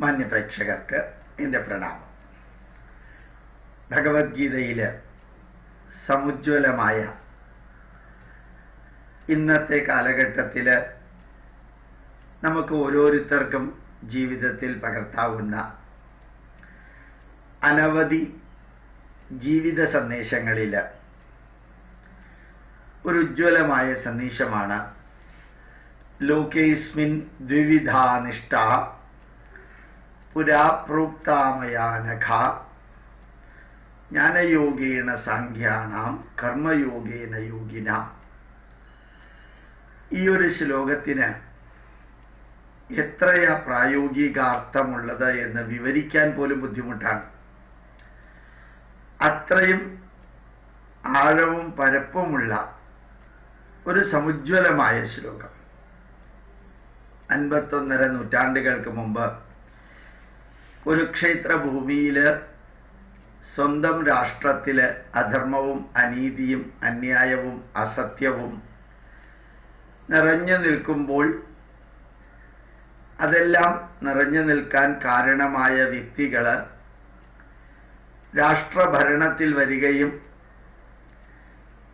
മാന്യപ്രേക്ഷകർക്ക് എൻ്റെ പ്രണാമം. ഭഗവത്ഗീതയിൽ സമുജ്വലമായ ഇന്നത്തെ കാലഘട്ടത്തിൽ നമുക്ക് ഓരോരുത്തർക്കും ജീവിതത്തിൽ പകർത്താവുന്ന അനവധി ജീവിത സന്ദേശങ്ങളിൽ ഒരു ഉജ്ജ്വലമായ സന്ദേശമാണ് ലോകേസ്മിൻ ദ്വിവിധാ നിഷ്ഠ പുരാപ്രോക്താമയാനഘ ജ്ഞാനയോഗേന സാഖ്യാനാം കർമ്മയോഗേന യോഗിന. ഈ ഒരു ശ്ലോകത്തിന് എത്രയാ പ്രായോഗികാർത്ഥമുള്ളത് എന്ന് വിവരിക്കാൻ പോലും ബുദ്ധിമുട്ടാണ്. അത്രയും ആഴവും പരപ്പുമുള്ള ഒരു സമുജ്വലമായ ശ്ലോകം. 51 നൂറ്റാണ്ടുകൾക്ക് മുമ്പ് കുരുക്ഷേത്ര ഭൂമിയിൽ സ്വന്തം രാഷ്ട്രത്തിൽ അധർമ്മവും അനീതിയും അന്യായവും അസത്യവും നിറഞ്ഞു നിൽക്കുമ്പോൾ അതെല്ലാം നിറഞ്ഞു നിൽക്കാൻ കാരണമായ വ്യക്തികൾ രാഷ്ട്രഭരണത്തിൽ വരികയും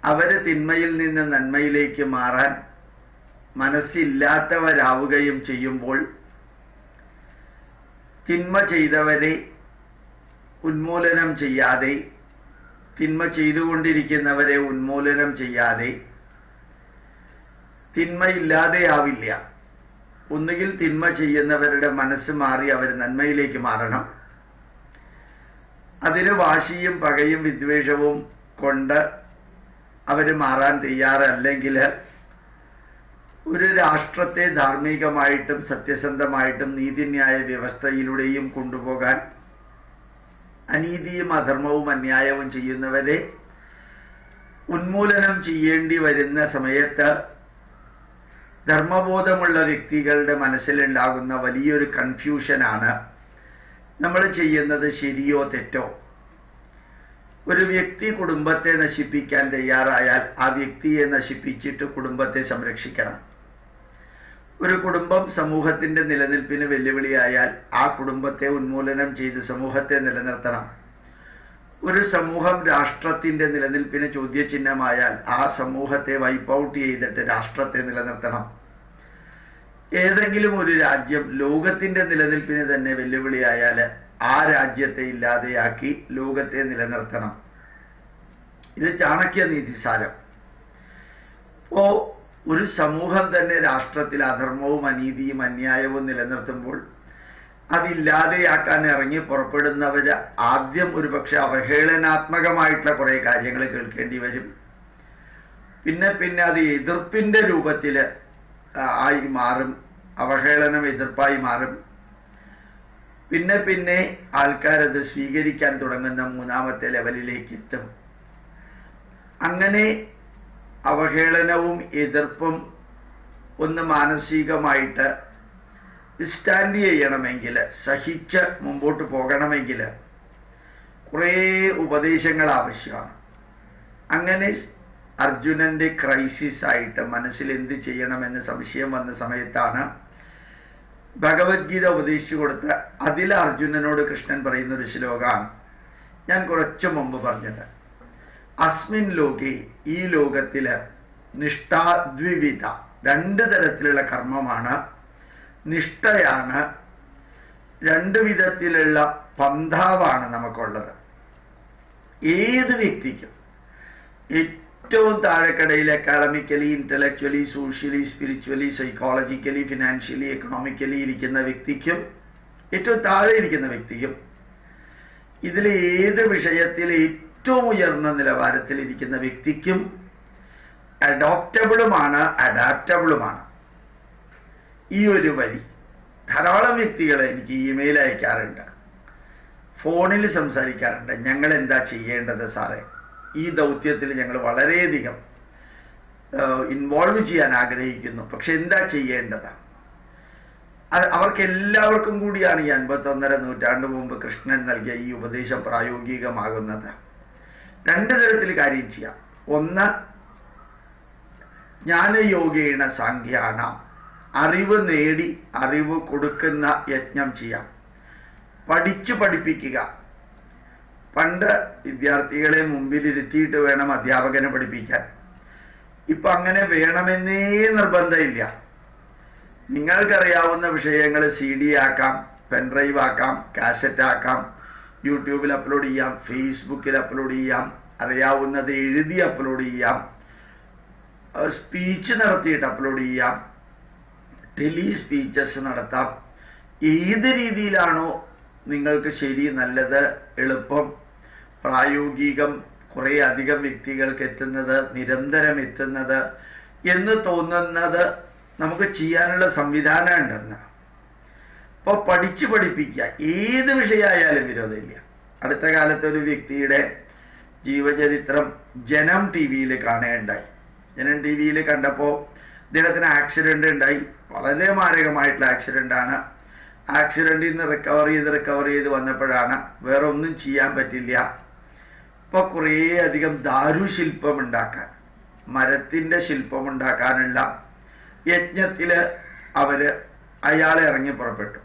അവര് തിന്മയിൽ നിന്ന് നന്മയിലേക്ക് മാറാൻ മനസ്സില്ലാത്തവരാവുകയും ചെയ്യുമ്പോൾ തിന്മ ചെയ്തവരെ ഉന്മൂലനം ചെയ്യാതെ, തിന്മ ചെയ്തുകൊണ്ടിരിക്കുന്നവരെ ഉന്മൂലനം ചെയ്യാതെ തിന്മയില്ലാതെയാവില്ല. ഒന്നുകിൽ തിന്മ ചെയ്യുന്നവരുടെ മനസ്സ് മാറി അവർ നന്മയിലേക്ക് മാറണം. അതിന് വാശിയും പകയും വിദ്വേഷവും കൊണ്ട് അവർ മാറാൻ തയ്യാറല്ലെങ്കിൽ ഒരു രാഷ്ട്രത്തെ ധാർമ്മികമായിട്ടും സത്യസന്ധമായിട്ടും നീതിന്യായ വ്യവസ്ഥയിലൂടെയും കൊണ്ടുപോകാൻ അനീതിയും അധർമ്മവും അന്യായവും ചെയ്യുന്നവരെ ഉന്മൂലനം ചെയ്യേണ്ടി വരുന്ന സമയത്ത് ധർമ്മബോധമുള്ള വ്യക്തികളുടെ മനസ്സിലുണ്ടാകുന്ന വലിയൊരു കൺഫ്യൂഷനാണ് നമ്മൾ ചെയ്യുന്നത് ശരിയോ തെറ്റോ. ഒരു വ്യക്തി കുടുംബത്തെ നശിപ്പിക്കാൻ തയ്യാറായാൽ ആ വ്യക്തിയെ നശിപ്പിച്ചിട്ട് കുടുംബത്തെ സംരക്ഷിക്കണം. ഒരു കുടുംബം സമൂഹത്തിന്റെ നിലനിൽപ്പിന് വെല്ലുവിളിയായാൽ ആ കുടുംബത്തെ ഉന്മൂലനം ചെയ്ത് സമൂഹത്തെ നിലനിർത്തണം. ഒരു സമൂഹം രാഷ്ട്രത്തിന്റെ നിലനിൽപ്പിന് ചോദ്യചിഹ്നമായാൽ ആ സമൂഹത്തെ വൈപ്പ് ഔട്ട് ചെയ്തിട്ട് രാഷ്ട്രത്തെ നിലനിർത്തണം. ഏതെങ്കിലും ഒരു രാജ്യം ലോകത്തിന്റെ നിലനിൽപ്പിന് തന്നെ വെല്ലുവിളിയായാൽ ആ രാജ്യത്തെ ഇല്ലാതെയാക്കി ലോകത്തെ നിലനിർത്തണം. ഇത് ചാണക്യ നീതിസാരം. ഒരു സമൂഹം തന്നെ രാഷ്ട്രത്തിൽ അധർമ്മവും അനീതിയും അന്യായവും നിലനിർത്തുമ്പോൾ അതില്ലാതെയാക്കാൻ ഇറങ്ങി പുറപ്പെടുന്നവര് ആദ്യം ഒരുപക്ഷെ അവഹേളനാത്മകമായിട്ടുള്ള കുറെ കാര്യങ്ങൾ കേൾക്കേണ്ടി വരും. പിന്നെ അത് എതിർപ്പിന്റെ രൂപത്തിൽ ആയി മാറും. അവഹേളനം എതിർപ്പായി മാറും. പിന്നെ ആൾക്കാരത് സ്വീകരിക്കാൻ തുടങ്ങുന്ന 3ാമത്തെ ലെവലിലേക്ക് എത്തും. അങ്ങനെ അവഹേളനവും എതിർപ്പും ഒന്ന് മാനസികമായിട്ട് സ്റ്റാൻഡ് ചെയ്യണമെങ്കിൽ, സഹിച്ച് മുമ്പോട്ട് പോകണമെങ്കിൽ കുറേ ഉപദേശങ്ങൾ ആവശ്യമാണ്. അങ്ങനെ അർജുനന്റെ ക്രൈസിസ് ആയിട്ട് മനസ്സിൽ എന്ത് ചെയ്യണമെന്ന് സംശയം വന്ന സമയത്താണ് ഭഗവത്ഗീത ഉപദേശിച്ചു കൊടുത്ത അതിൽ അർജുനനോട് കൃഷ്ണൻ പറയുന്ന ഒരു ശ്ലോകമാണ് ഞാൻ കുറച്ചു മുമ്പ് പറഞ്ഞത്. അസ്മിൻ ലോകെ, ഈ ലോകത്തില് നിഷ്ഠാദ്വിവിധ, 2 തരത്തിലുള്ള കർമ്മമാണ്, നിഷ്ഠയാണ്, 2 വിധത്തിലുള്ള പന്ഥാവാണ് നമുക്കുള്ളത്. ഏത് വ്യക്തിക്കും ഏറ്റവും താഴെക്കടയിൽ academically, intellectually, socially, spiritually, psychologically, financially, economically ഇരിക്കുന്ന വ്യക്തിക്കും, ഏറ്റവും താഴെ ഇരിക്കുന്ന വ്യക്തിക്കും, ഇതിൽ ഏത് വിഷയത്തിൽ ഏറ്റവും ഉയർന്ന നിലവാരത്തിൽ ഇരിക്കുന്ന വ്യക്തിക്കും അഡോപ്റ്റബിളുമാണ്, അഡാപ്റ്റബിളുമാണ്. ഈ ഒരു വരി ധാരാളം വ്യക്തികൾ എനിക്ക് ഇമെയിൽ അയക്കാറുണ്ട്, ഫോണിൽ സംസാരിക്കാറുണ്ട്. ഞങ്ങൾ എന്താ ചെയ്യേണ്ടത് സാറേ? ഈ ദൗത്യത്തിൽ ഞങ്ങൾ വളരെയധികം ഇൻവോൾവ് ചെയ്യാൻ ആഗ്രഹിക്കുന്നു, പക്ഷെ എന്താ ചെയ്യേണ്ടത്? അവർക്ക് എല്ലാവർക്കും കൂടിയാണ് ഈ 51 നൂറ്റാണ്ട് മുമ്പ് കൃഷ്ണൻ നൽകിയ ഈ ഉപദേശം പ്രായോഗികമാകുന്നത്. 2 തരത്തിൽ കാര്യം ചെയ്യാം. ഒന്ന്, ജ്ഞാനയോഗേണ സാഖ്യാനാം, അറിവ് നേടി അറിവ് കൊടുക്കുന്ന യജ്ഞം ചെയ്യാം. പഠിച്ചു പഠിപ്പിക്കുക. പണ്ട് വിദ്യാർത്ഥികളെ മുമ്പിലിരുത്തിയിട്ട് വേണം അധ്യാപകനെ പഠിപ്പിക്കാൻ. ഇപ്പൊ അങ്ങനെ വേണമെന്നേ നിർബന്ധമില്ല. നിങ്ങൾക്കറിയാവുന്ന വിഷയങ്ങൾ CD ആക്കാം, പെൻഡ്രൈവ് ആക്കാം, കാസറ്റ് ആക്കാം, യൂട്യൂബിൽ അപ്ലോഡ് ചെയ്യാം, ഫേസ്ബുക്കിൽ അപ്ലോഡ് ചെയ്യാം, അറിയാവുന്നത് എഴുതി അപ്ലോഡ് ചെയ്യാം, സ്പീച്ച് നടത്തിയിട്ട് അപ്ലോഡ് ചെയ്യാം, ടെലി സ്പീച്ചസ് നടത്താം. ഏത് രീതിയിലാണോ നിങ്ങൾക്ക് ശരി, നല്ലത്, എളുപ്പം, പ്രായോഗികം, കുറേ അധികം വ്യക്തികൾക്ക് എത്തുന്നത്, നിരന്തരം എത്തുന്നത് എന്ന് തോന്നുന്നത് നമുക്ക് ചെയ്യാനുള്ള സംവിധാനം ഉണ്ടെന്ന്. അപ്പോൾ പഠിച്ച് പഠിപ്പിക്കുക. ഏത് വിഷയമായാലും വിരോധമില്ല. അടുത്ത കാലത്ത് ഒരു വ്യക്തിയുടെ ജീവചരിത്രം ജനം TV-യിൽ കാണുകയുണ്ടായി. ജനം TV-യിൽ കണ്ടപ്പോൾ അദ്ദേഹത്തിന് ആക്സിഡന്റ് ഉണ്ടായി. വളരെ മാരകമായിട്ടുള്ള ആക്സിഡന്റാണ്. ആക്സിഡന്റിൽ നിന്ന് റിക്കവർ ചെയ്ത് വന്നപ്പോഴാണ് വേറെ ഒന്നും ചെയ്യാൻ പറ്റില്ല. ഇപ്പൊ കുറേ അധികം ദാരുശില്പം ഉണ്ടാക്കാൻ, മരത്തിന്റെ ശില്പം ഉണ്ടാക്കാനുള്ള യജ്ഞത്തില് അയാളെ ഇറങ്ങി പുറപ്പെട്ടു.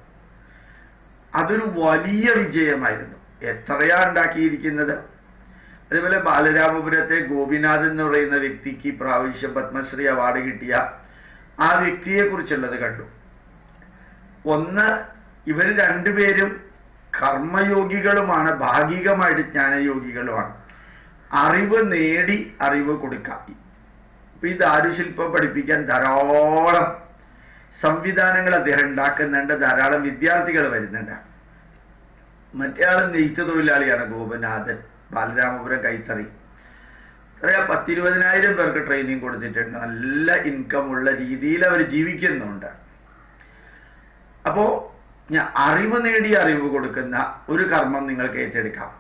അതൊരു വലിയ വിജയമായിരുന്നു. എത്രയാ ഉണ്ടാക്കിയിരിക്കുന്നത്. അതേപോലെ ബാലരാമപുരത്തെ ഗോപിനാഥ് എന്ന് പറയുന്ന വ്യക്തിക്ക് പ്രാവശ്യം പത്മശ്രീ അവാർഡ് കിട്ടിയ ആ വ്യക്തിയെ കുറിച്ചുള്ളത് കണ്ടു. ഒന്ന്, ഇവർ രണ്ടുപേരും കർമ്മയോഗികളുമാണ്, ഭാഗികമായിട്ട് ജ്ഞാനയോഗികളുമാണ്. അറിവ് നേടി അറിവ് കൊടുക്കാം. ഇപ്പൊ ഈ ദാരുശില്പം പഠിപ്പിക്കാൻ ധാരാളം സംവിധാനങ്ങൾ അദ്ദേഹം ഉണ്ടാക്കുന്നുണ്ട്. ധാരാളം വിദ്യാർത്ഥികൾ വരുന്നുണ്ട്. മറ്റേ ആൾ നെയ്ത്ത് തൊഴിലാളിയാണ് ഗോപനാഥൻ, ബാലരാമപുരം കൈത്തറി. 10,000-20,000 പേർക്ക് ട്രെയിനിങ് കൊടുത്തിട്ടുണ്ട്. നല്ല ഇൻകം ഉള്ള രീതിയിൽ അവർ ജീവിക്കുന്നുണ്ട്. അപ്പോ അറിവ് നേടി അറിവ് കൊടുക്കുന്ന ഒരു കർമ്മം നിങ്ങൾക്ക് ഏറ്റെടുക്കാം.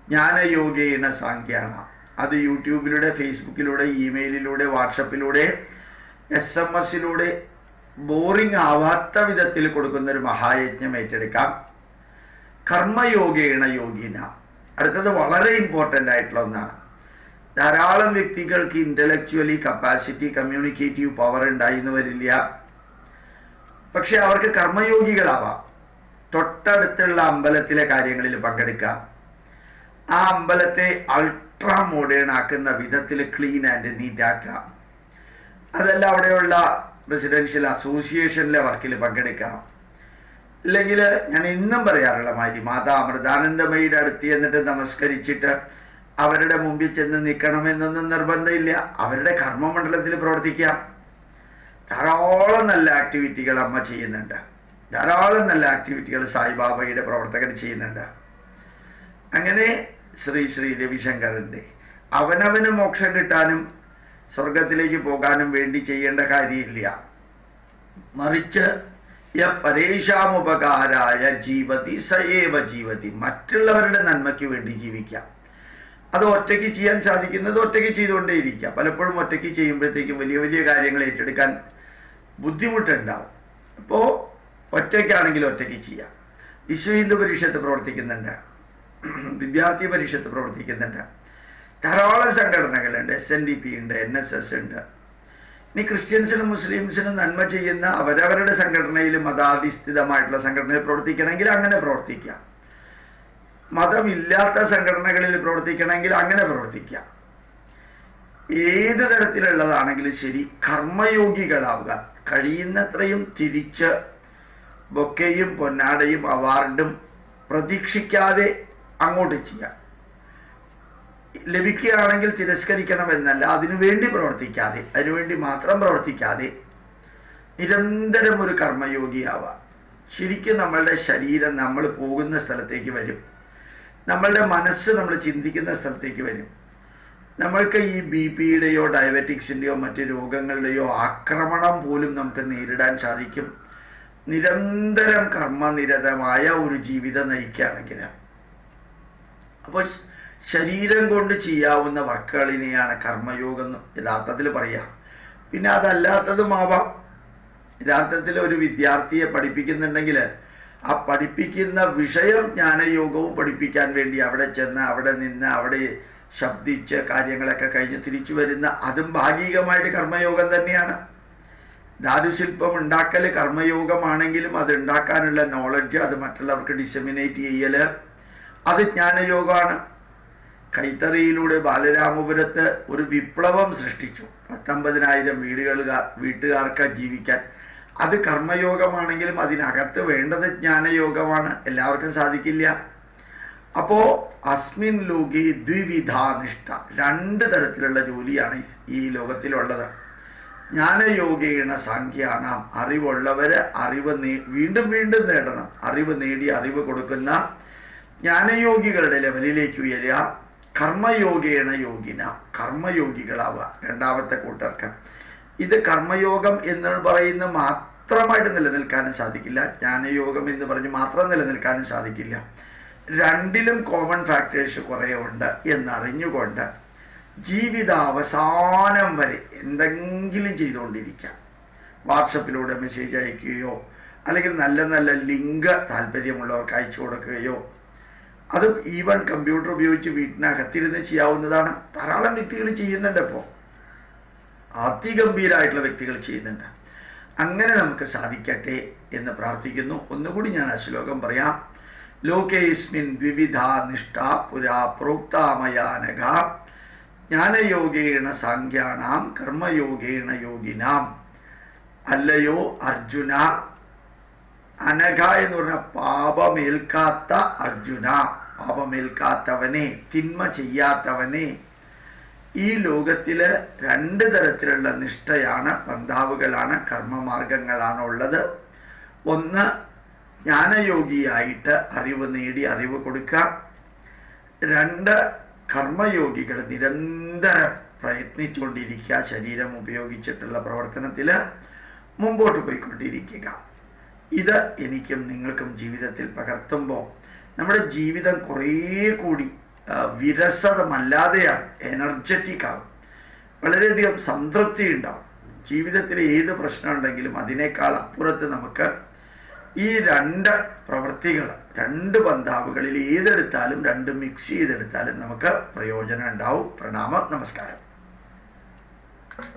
ജ്ഞാനയോഗേന സാങ്ക്യാണ്. അത് യൂട്യൂബിലൂടെ, ഫേസ്ബുക്കിലൂടെ, ഇമെയിലിലൂടെ, വാട്സപ്പിലൂടെ, SMS-ലൂടെ ബോറിംഗ് ആവാത്ത വിധത്തിൽ കൊടുക്കുന്ന ഒരു മഹായജ്ഞം ഏറ്റെടുക്കാം. കർമ്മയോഗേണ യോഗിന. അടുത്തത് വളരെ ഇമ്പോർട്ടൻ്റ് ആയിട്ടുള്ള ഒന്നാണ്. ധാരാളം വ്യക്തികൾക്ക് ഇന്റലക്ച്വലി കപ്പാസിറ്റി, കമ്മ്യൂണിക്കേറ്റീവ് പവർ ഉണ്ടായിന്ന് വരില്ല. പക്ഷെ അവർക്ക് കർമ്മയോഗികളാവാം. തൊട്ടടുത്തുള്ള അമ്പലത്തിലെ കാര്യങ്ങളിൽ പങ്കെടുക്കാം. ആ അമ്പലത്തെ അൾട്രാ മോഡേൺ ആക്കുന്ന വിധത്തിൽ ക്ലീൻ ആൻഡ് നീറ്റ് ആക്കാം. അതല്ല, അവിടെയുള്ള റെസിഡൻഷ്യൽ അസോസിയേഷനിലെ വർക്കിൽ പങ്കെടുക്കാം. അല്ലെങ്കിൽ ഞാൻ ഇന്നും പറയാറുള്ള മാതിരി മാതാ അമൃതാനന്ദമയുടെ അടുത്ത് എന്നിട്ട് നമസ്കരിച്ചിട്ട് അവരുടെ മുമ്പിൽ ചെന്ന് നിൽക്കണമെന്നൊന്നും നിർബന്ധമില്ല. അവരുടെ കർമ്മമണ്ഡലത്തിൽ പ്രവർത്തിക്കാം. ധാരാളം നല്ല ആക്ടിവിറ്റികൾ അമ്മ ചെയ്യുന്നുണ്ട്. ധാരാളം നല്ല ആക്ടിവിറ്റികൾ സായിബാബയുടെ പ്രവർത്തകർ ചെയ്യുന്നുണ്ട്. അങ്ങനെ ശ്രീ രവിശങ്കറിന്റെ അവനവന് മോക്ഷം കിട്ടാനും സ്വർഗത്തിലേക്ക് പോകാനും വേണ്ടി ചെയ്യേണ്ട കാര്യമില്ല. മറിച്ച് പരേഷാമുപകാരായ ജീവതി സയേവ ജീവതി. മറ്റുള്ളവരുടെ നന്മയ്ക്ക് വേണ്ടി ജീവിക്കാം. അത് ഒറ്റയ്ക്ക് ചെയ്യാൻ സാധിക്കുന്നത് ഒറ്റയ്ക്ക് ചെയ്തുകൊണ്ടേയിരിക്കാം. പലപ്പോഴും ഒറ്റയ്ക്ക് ചെയ്യുമ്പോഴത്തേക്കും വലിയ വലിയ കാര്യങ്ങൾ ഏറ്റെടുക്കാൻ ബുദ്ധിമുട്ടുണ്ടാവും. അപ്പോ ഒറ്റയ്ക്കാണെങ്കിൽ ഒറ്റയ്ക്ക് ചെയ്യാം. വിശ്വ ഹിന്ദു പരിഷത്ത് പ്രവർത്തിക്കുന്നുണ്ട്, വിദ്യാർത്ഥി പരിഷത്ത് പ്രവർത്തിക്കുന്നുണ്ട്, ധാരാളം സംഘടനകളുണ്ട്. SNDP ഉണ്ട്, NSS ഉണ്ട്. ഇനി ക്രിസ്ത്യൻസിനും മുസ്ലിംസിനും നന്മ ചെയ്യുന്ന അവരവരുടെ സംഘടനയിൽ, മതാധിഷ്ഠിതമായിട്ടുള്ള സംഘടനയിൽ പ്രവർത്തിക്കണമെങ്കിൽ അങ്ങനെ പ്രവർത്തിക്കാം. മതമില്ലാത്ത സംഘടനകളിൽ പ്രവർത്തിക്കണമെങ്കിൽ അങ്ങനെ പ്രവർത്തിക്കാം. ഏത് തരത്തിലുള്ളതാണെങ്കിലും ശരി, കർമ്മയോഗികളാവുക. കഴിയുന്നത്രയും തിരിച്ച് ബൊക്കയും പൊന്നാടയും അവാർഡും പ്രതീക്ഷിക്കാതെ അങ്ങോട്ട് ചെയ്യാം. ലഭിക്കുകയാണെങ്കിൽ തിരസ്കരിക്കണമെന്നല്ല, അതിനുവേണ്ടി പ്രവർത്തിക്കാതെ, അതിനുവേണ്ടി മാത്രം പ്രവർത്തിക്കാതെ നിരന്തരം ഒരു കർമ്മയോഗിയാവാം. ശരിക്കും നമ്മളുടെ ശരീരം നമ്മൾ പോകുന്ന സ്ഥലത്തേക്ക് വരും. നമ്മളുടെ മനസ്സ് നമ്മൾ ചിന്തിക്കുന്ന സ്ഥലത്തേക്ക് വരും. നമ്മൾക്ക് ഈ BP-യുടെയോ ഡയബറ്റിക്സിൻ്റെയോ മറ്റ് രോഗങ്ങളുടെയോ ആക്രമണം പോലും നമുക്ക് നേരിടാൻ സാധിക്കും നിരന്തരം കർമ്മനിരതമായ ഒരു ജീവിതം നയിക്കുകയാണെങ്കിൽ. അപ്പോൾ ശരീരം കൊണ്ട് ചെയ്യാവുന്ന വർക്കുകളിനെയാണ് കർമ്മയോഗം എന്ന് യഥാർത്ഥത്തിൽ പറയാം. പിന്നെ അതല്ലാത്തതുമാവാം. യഥാർത്ഥത്തിൽ ഒരു വിദ്യാർത്ഥിയെ പഠിപ്പിക്കുന്നുണ്ടെങ്കിൽ ആ പഠിപ്പിക്കുന്ന വിഷയം ജ്ഞാനയോഗവും പഠിപ്പിക്കാൻ വേണ്ടി അവിടെ ചെന്ന് അവിടെ നിന്ന് അവിടെ ശബ്ദിച്ച് കാര്യങ്ങളൊക്കെ കഴിഞ്ഞ് തിരിച്ചു വരുന്ന അതും ഭാഗികമായിട്ട് കർമ്മയോഗം തന്നെയാണ്. ധാതുശില്പം ഉണ്ടാക്കൽ കർമ്മയോഗമാണെങ്കിലും അത് ഉണ്ടാക്കാനുള്ള നോളജ്, അത് മറ്റുള്ളവർക്ക് ഡിസമിനേറ്റ് ചെയ്യല്, അത് ജ്ഞാനയോഗമാണ്. കൈത്തറിയിലൂടെ ബാലരാമപുരത്ത് ഒരു വിപ്ലവം സൃഷ്ടിച്ചു. 19,000 വീട്ടുകാർക്ക് ജീവിക്കാൻ. അത് കർമ്മയോഗമാണെങ്കിലും അതിനകത്ത് വേണ്ടത് ജ്ഞാനയോഗമാണ്. എല്ലാവർക്കും സാധിക്കില്ല. അപ്പോ അസ്മിൻ ലോകേ ദ്വിവിധാനിഷ്ഠ, 2 തരത്തിലുള്ള ജോലിയാണ് ഈ ലോകത്തിലുള്ളത്. ജ്ഞാനയോഗേണ സാഖ്യാനാം, അറിവുള്ളവര് അറിവ് വീണ്ടും വീണ്ടും നേടണം. അറിവ് നേടി അറിവ് കൊടുക്കുന്ന ജ്ഞാനയോഗികളുടെ ലെവലിലേക്ക് ഉയരുക. കർമ്മയോഗേണ യോഗിന, കർമ്മയോഗികളാവുക രണ്ടാമത്തെ കൂട്ടർക്ക്. ഇത് കർമ്മയോഗം എന്ന് പറയുന്ന മാത്രമായിട്ട് നിലനിൽക്കാനും സാധിക്കില്ല, ജ്ഞാനയോഗം എന്ന് പറഞ്ഞ് മാത്രം നിലനിൽക്കാനും സാധിക്കില്ല. രണ്ടിലും കോമൺ ഫാക്ടേഴ്സ് കുറേ ഉണ്ട് എന്നറിഞ്ഞുകൊണ്ട് ജീവിതാവസാനം വരെ എന്തെങ്കിലും ചെയ്തുകൊണ്ടിരിക്കാം. വാട്സപ്പിലൂടെ മെസ്സേജ് അയക്കുകയോ അല്ലെങ്കിൽ നല്ല നല്ല ലിങ്ക് താല്പര്യമുള്ളവർക്ക് അയച്ചു കൊടുക്കുകയോ, അത് ഈവൻ കമ്പ്യൂട്ടർ ഉപയോഗിച്ച് വീട്ടിനകത്തിരുന്ന് ചെയ്യാവുന്നതാണ്. ധാരാളം വ്യക്തികൾ ചെയ്യുന്നുണ്ട്. ഇപ്പോൾ അതിഗംഭീരമായിട്ടുള്ള വ്യക്തികൾ ചെയ്യുന്നുണ്ട്. അങ്ങനെ നമുക്ക് സാധിക്കട്ടെ എന്ന് പ്രാർത്ഥിക്കുന്നു. ഒന്നുകൂടി ഞാൻ ആ ശ്ലോകം പറയാം. ലോകേസ്മിൻ ദ്വിവിധാ നിഷ്ഠ പുരാ പ്രോക്താമയാനഘ ജ്ഞാനയോഗേണ സാഖ്യാനാം കർമ്മയോഗേണ യോഗിനാം. അല്ലയോ അർജുന, അനഘ എന്ന് പറഞ്ഞ പാപമേൽക്കാത്ത അർജുന, പാപമേൽക്കാത്തവനെ, തിന്മ ചെയ്യാത്തവനെ, ഈ ലോകത്തില് 2 തരത്തിലുള്ള നിഷ്ഠയാണ്, പന്ഥാവുകളാണ്, കർമ്മമാർഗങ്ങളാണ് ഉള്ളത്. ഒന്ന്, ജ്ഞാനയോഗിയായിട്ട് അറിവ് നേടി അറിവ് കൊടുക്കുക. 2, കർമ്മയോഗികൾ നിരന്തരം പ്രയത്നിച്ചുകൊണ്ടിരിക്കുക, ശരീരം ഉപയോഗിച്ചിട്ടുള്ള പ്രവർത്തനത്തിൽ മുമ്പോട്ട് പോയിക്കൊണ്ടിരിക്കുക. ഇത് എനിക്കും നിങ്ങൾക്കും ജീവിതത്തിൽ പകർത്തുമ്പോൾ നമ്മുടെ ജീവിതം കുറേ കൂടി വിരസതമല്ലാതെയാണ്, എനർജറ്റിക് ആവും, വളരെയധികം സംതൃപ്തി ഉണ്ടാവും. ജീവിതത്തിൽ ഏത് പ്രശ്നം ഉണ്ടെങ്കിലും അതിനേക്കാൾ അപ്പുറത്ത് നമുക്ക് ഈ 2 പ്രവൃത്തികൾ, 2 പന്ഥാവുകളിൽ ഏതെടുത്താലും 2 മിക്സ് ചെയ്തെടുത്താലും നമുക്ക് പ്രയോജനം ഉണ്ടാവും. പ്രണാമം, നമസ്കാരം.